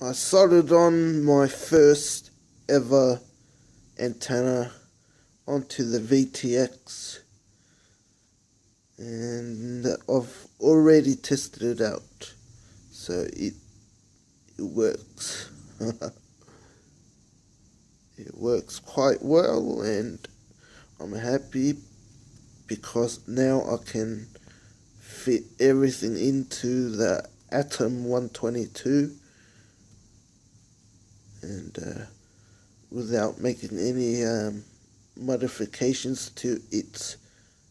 I soldered on my first ever antenna onto the VTX, and I've already tested it out, so it works. It works quite well, and I'm happy because now I can fit everything into the Atom 122 and without making any modifications to its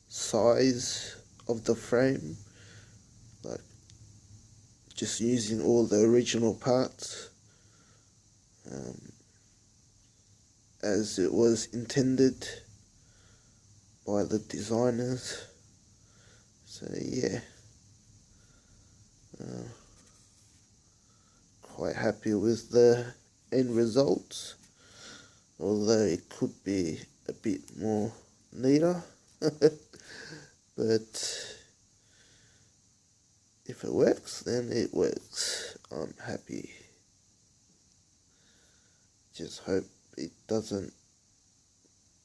size of the frame, like just using all the original parts as it was intended by the designers. So yeah, quite happy with the end results, although it could be a bit more neater. But if it works, then it works. I'm happy. Just hope it doesn't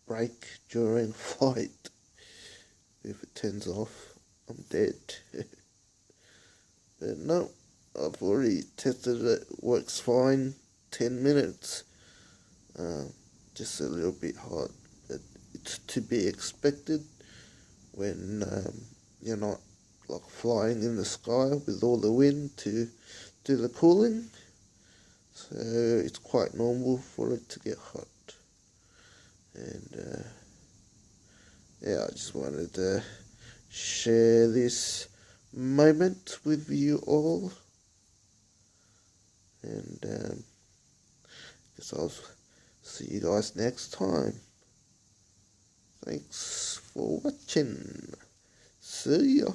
break during flight. If it turns off, I'm dead. But no, I've already tested it. Works fine. 10 minutes. Just a little bit hot, but it's to be expected when you're not like flying in the sky with all the wind to do the cooling. So it's quite normal for it to get hot. And yeah, I just wanted to share this moment with you all. And guess I'll see you guys next time. Thanks for watching. See ya.